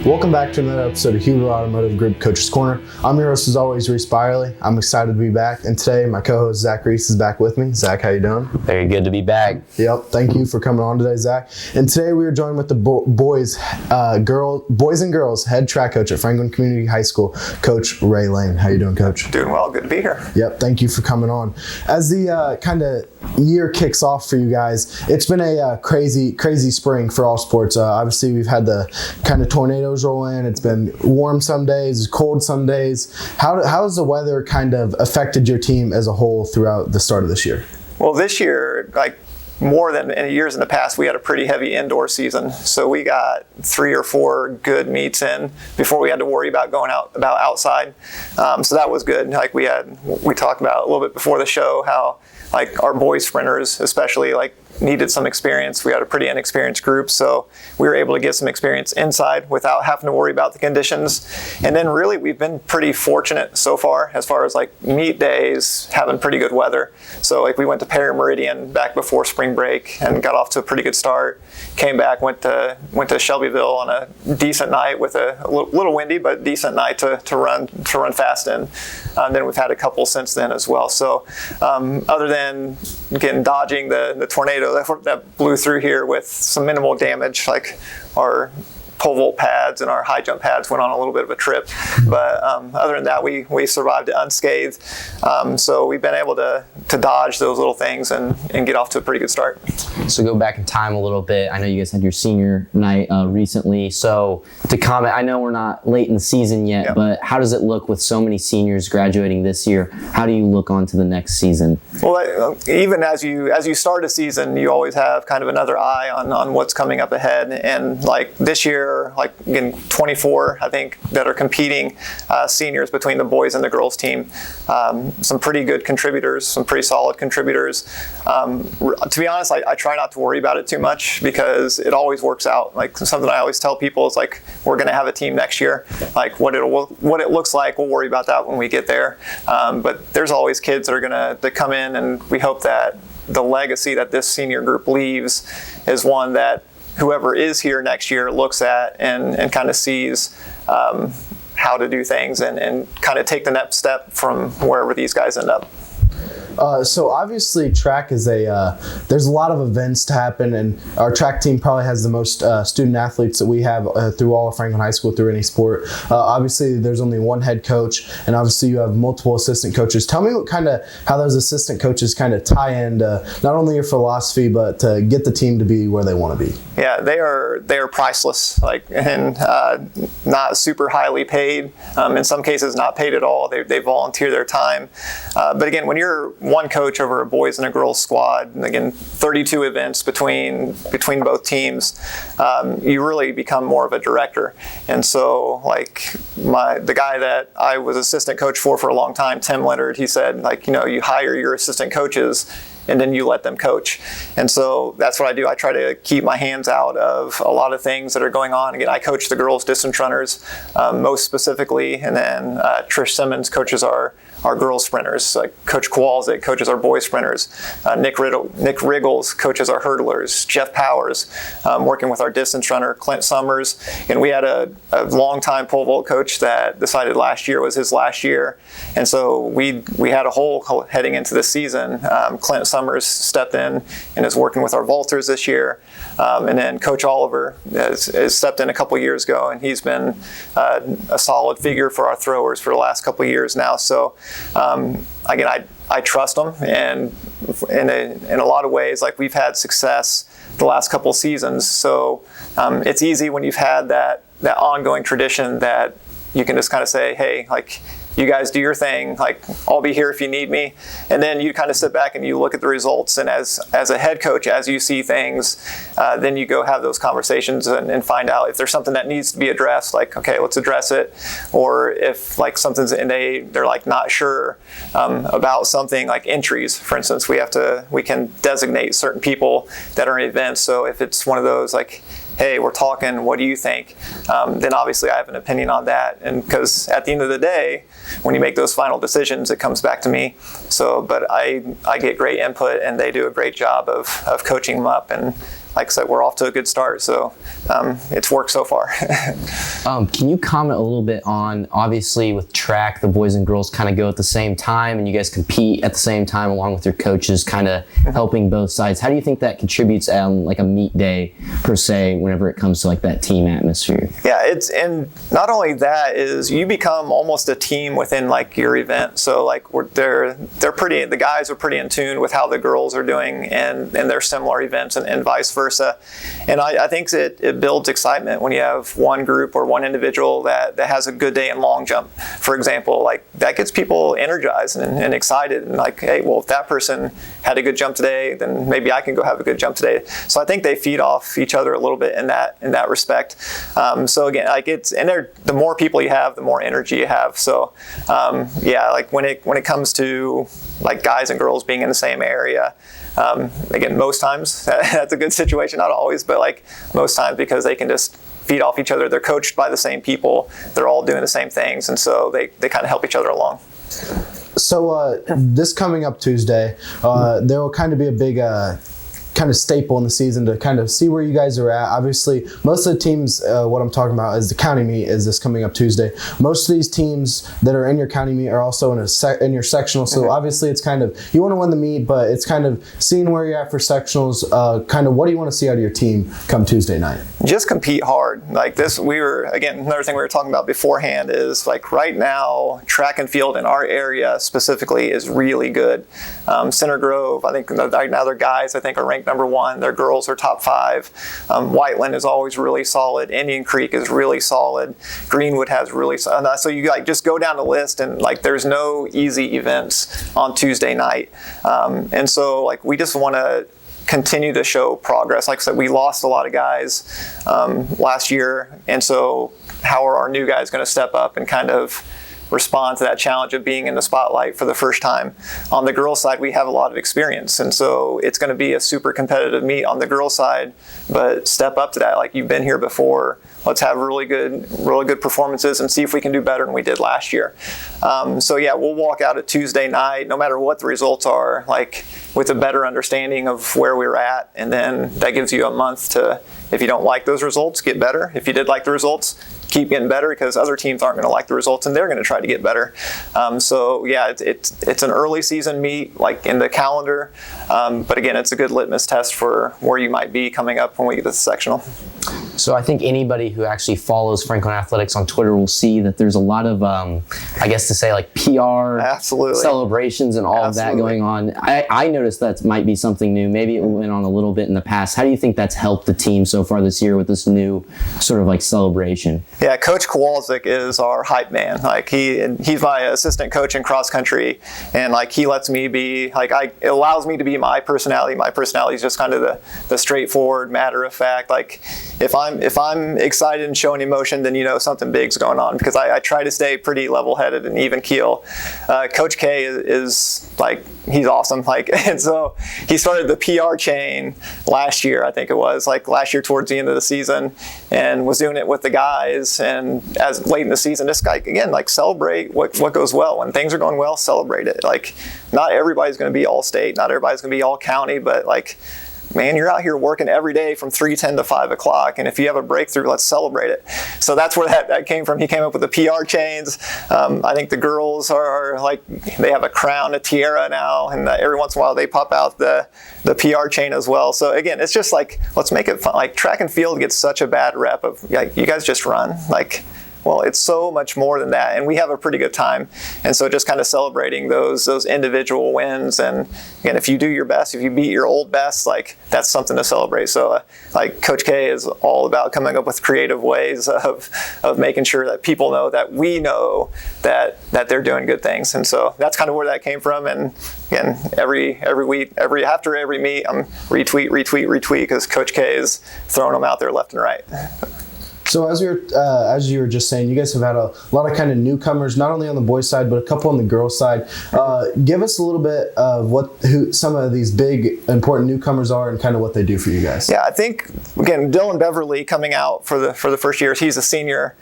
Welcome back to another episode of Hubler Automotive Group Coach's Corner. I'm your host as always, Reese Byerly. I'm excited to be back, and today my co-host Zach Reese is back with me. Zach, how you doing? Very good to be back. Yep, thank you for coming on today, Zach. And today we are joined with the boys and girls head track coach at Franklin Community High School, Coach Ray Lane. How you doing, Coach? Doing well. Good to be here. Yep, thank you for coming on. As the kind of year kicks off for you guys, it's been a crazy spring for all sports. Obviously, we've had the kind of tornadoes roll in. It's been warm some days, cold some days. How has the weather kind of affected your team as a whole throughout the start of this year? Well, this year, like more than in years in the past, we had a pretty heavy indoor season. So we got 3 or 4 good meets in before we had to worry about going outside. So that was good. Like we talked about a little bit before the show how like our boys sprinters especially needed some experience. We had a pretty inexperienced group, so we were able to get some experience inside without having to worry about the conditions. And then really we've been pretty fortunate so far as meet days having pretty good weather. So we went to Perry Meridian back before spring break and got off to a pretty good start. Came back, went to Shelbyville on a decent night with a little windy but decent night to run fast in. Then we've had a couple since then as well. So other than dodging the tornado that blew through here with some minimal damage, like our pole vault pads and our high jump pads went on a little bit of a trip, but other than that we survived it unscathed. So we've been able to dodge those little things and get off to a pretty good start. So go back in time a little bit. I know you guys had your senior night recently. So to comment, I know we're not late in the season yet, but how does it look with so many seniors graduating this year? How do you look on to the next season? Well, even as you start a season, you always have kind of another eye on what's coming up ahead. And this year, 24, I think, that are competing seniors between the boys and the girls team. Some pretty good contributors, some pretty solid contributors. To be honest, I try not to worry about it too much because it always works out. Something I always tell people is we're going to have a team next year. What it looks like, we'll worry about that when we get there. But there's always kids that are going to come in, and we hope that the legacy that this senior group leaves is one that whoever is here next year looks at and kind of sees how to do things and kind of take the next step from wherever these guys end up. So obviously track is there's a lot of events to happen, and our track team probably has the most student athletes that we have through all of Franklin High School through any sport. Obviously there's only one head coach, and obviously you have multiple assistant coaches. Tell me how those assistant coaches kind of tie into not only your philosophy, but to get the team to be where they want to be. Yeah, they are priceless, and not super highly paid. In some cases not paid at all. They volunteer their time. But again, when you're one coach over a boys and a girls squad, and again 32 events between both teams, you really become more of a director. And so the guy that I was assistant coach for a long time, Tim Leonard, he said you hire your assistant coaches and then you let them coach. And so that's what I do. I try to keep my hands out of a lot of things that are going on. Again, I coach the girls distance runners most specifically, and then Trish Simmons coaches our girls sprinters. Coach Kowalczyk coaches our boys sprinters. Nick Riggles coaches our hurdlers. Jeff Powers working with our distance runner, Clint Summers. And we had a long-time pole vault coach that decided last year was his last year. And so we had a hole heading into the season. Clint Summers stepped in and is working with our vaulters this year. And then Coach Oliver has stepped in a couple years ago, and he's been a solid figure for our throwers for the last couple of years now. So again, I trust them, and in a lot of ways, we've had success the last couple of seasons. So it's easy when you've had that ongoing tradition that you can just kind of say, hey, you guys do your thing, I'll be here if you need me. And then you kind of sit back and you look at the results, and as a head coach, as you see things, then you go have those conversations and find out if there's something that needs to be addressed, okay, let's address it. Or if something's, and they're not sure about something, entries, for instance, we can designate certain people that are in events. So if it's one of those hey, we're talking, what do you think? Then obviously I have an opinion on that. And because at the end of the day, when you make those final decisions, it comes back to me. So, but I get great input, and they do a great job of coaching them up. And like I said, we're off to a good start. So it's worked so far. Can you comment a little bit on, obviously with track, the boys and girls kind of go at the same time and you guys compete at the same time along with your coaches, kind of helping both sides. How do you think that contributes on like a meet day per se whenever it comes to like that team atmosphere? Yeah, and not only that is you become almost a team within like your event. So like the guys are pretty in tune with how the girls are doing and their similar events and vice versa. And I think it builds excitement when you have one group or one individual that has a good day in long jump, for example. Like that gets people energized and excited and like, hey, well, if that person had a good jump today, then maybe I can go have a good jump today. So I think they feed off each other a little bit in that respect. So again, like the more people you have, the more energy you have. So yeah, like when it comes to like guys and girls being in the same area, again, most times that's a good situation. Not always, but like most times, because they can just feed off each other. They're coached by the same people. They're all doing the same things, and so they kind of help each other along. So this coming up Tuesday, there will kind of be a big kind of staple in the season to kind of see where you guys are at. Obviously, most of the teams, what I'm talking about is the county meet is this coming up Tuesday. Most of these teams that are in your county meet are also in your sectional. So obviously it's kind of, you want to win the meet, but it's kind of seeing where you're at for sectionals. Kind of what do you want to see out of your team come Tuesday night? Just compete hard. Like this, another thing we were talking about beforehand is like right now, track and field in our area specifically is really good. Center Grove, I think right now their guys, I think, are ranked number 1. Their girls are top 5. Whiteland is always really solid. Indian Creek is really solid. Greenwood has really solid. So you like just go down the list and like there's no easy events on Tuesday night. And so like we just want to continue to show progress. Like I said, we lost a lot of guys last year. And so how are our new guys going to step up and kind of respond to that challenge of being in the spotlight for the first time? On the girls' side, we have a lot of experience, and so it's going to be a super competitive meet on the girls' side, but step up to that. Like, you've been here before. Let's have really good performances and see if we can do better than we did last year. So yeah, we'll walk out at Tuesday night, no matter what the results are, like with a better understanding of where we're at, and then that gives you a month to, if you don't like those results, get better. If you did like the results, keep getting better, because other teams aren't going to like the results and they're going to try to get better. So yeah, it's an early season meet, like in the calendar, but again, it's a good litmus test for where you might be coming up when we get to the sectional. So I think anybody who actually follows Franklin Athletics on Twitter will see that there's a lot of, I guess to say, like PR celebrations and all of that going on. I noticed that might be something new. Maybe it went on a little bit in the past. How do you think that's helped the team so far this year with this new sort of like celebration? Yeah, Coach Kowalczyk is our hype man. Like he's my assistant coach in cross country, and like he lets me be like it allows me to be my personality. My personality is just kind of the straightforward, matter of fact. Like if I'm excited and showing emotion, then you know something big's going on, because I try to stay pretty level-headed and even keel. Coach K is like, he's awesome. Like, and so he started the PR chain last year, I think it was, like last year towards the end of the season, and was doing it with the guys. And as late in the season, this guy, again, like celebrate what goes well. When things are going well, celebrate it. Like, not everybody's going to be all state, not everybody's going to be all county, but like, man, you're out here working every day from 3:10 to 5 o'clock, and if you have a breakthrough, let's celebrate it. So that's where that came from. He came up with the PR chains. I think the girls are like, they have a crown, a tiara now, and every once in a while they pop out the PR chain as well. So again, it's just like, let's make it fun. Like, track and field gets such a bad rep of like, you guys just run. Like, well, it's so much more than that, and we have a pretty good time. And so just kind of celebrating those individual wins, and again, if you do your best, if you beat your old best, like, that's something to celebrate. So like Coach K is all about coming up with creative ways of making sure that people know that we know that they're doing good things. And so that's kind of where that came from. And again, every week, after every meet, I'm retweet, because Coach K is throwing them out there left and right. So as you were just saying, you guys have had a lot of kind of newcomers, not only on the boys' side, but a couple on the girls' side. Give us a little bit of who some of these big, important newcomers are and kind of what they do for you guys. Yeah, I think, again, Dylan Beverly coming out for the first years, he's a senior,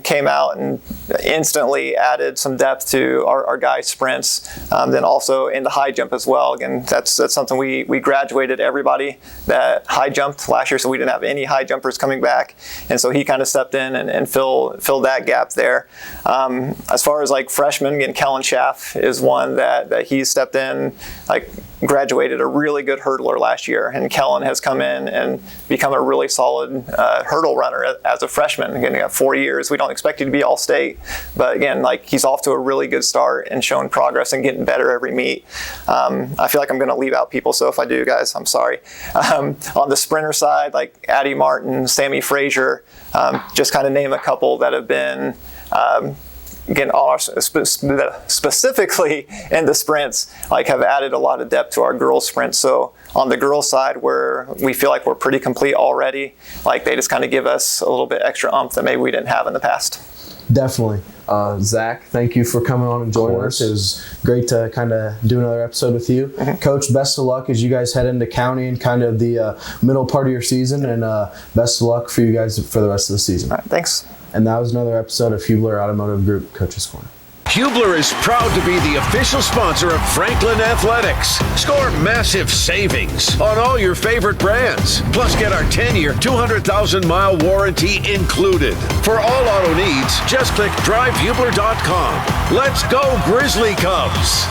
came out and instantly added some depth to our guys' sprints, then also in the high jump as well. Again, that's something we graduated everybody that high jumped last year, so we didn't have any high jumpers coming back. And so he kind of stepped in and filled that gap there. As far as like freshmen, again, Kellen Schaff is one that he stepped in, like graduated a really good hurdler last year, and Kellen has come in and become a really solid hurdle runner as a freshman. Again, he got 4 years. We don't expect you to be all state, but again, like he's off to a really good start and showing progress and getting better every meet. I feel like I'm going to leave out people, so if I do, guys, I'm sorry. On the sprinter side, like Addie Martin, Sammy Frazier, just kind of name a couple that have been again, specifically in the sprints, like have added a lot of depth to our girls' sprints. So on the girls' side, where we feel like we're pretty complete already, like they just kind of give us a little bit extra oomph that maybe we didn't have in the past. Definitely. Zach, thank you for coming on and joining us. It was great to kind of do another episode with you. Mm-hmm. Coach, best of luck as you guys head into county and kind of the middle part of your season, and best of luck for you guys for the rest of the season. All right, thanks. And that was another episode of Hubler Automotive Group Coach's Corner. Hubler is proud to be the official sponsor of Franklin Athletics. Score massive savings on all your favorite brands. Plus, get our 10-year, 200,000-mile warranty included. For all auto needs, just click drivehubler.com. Let's go, Grizzly Cubs!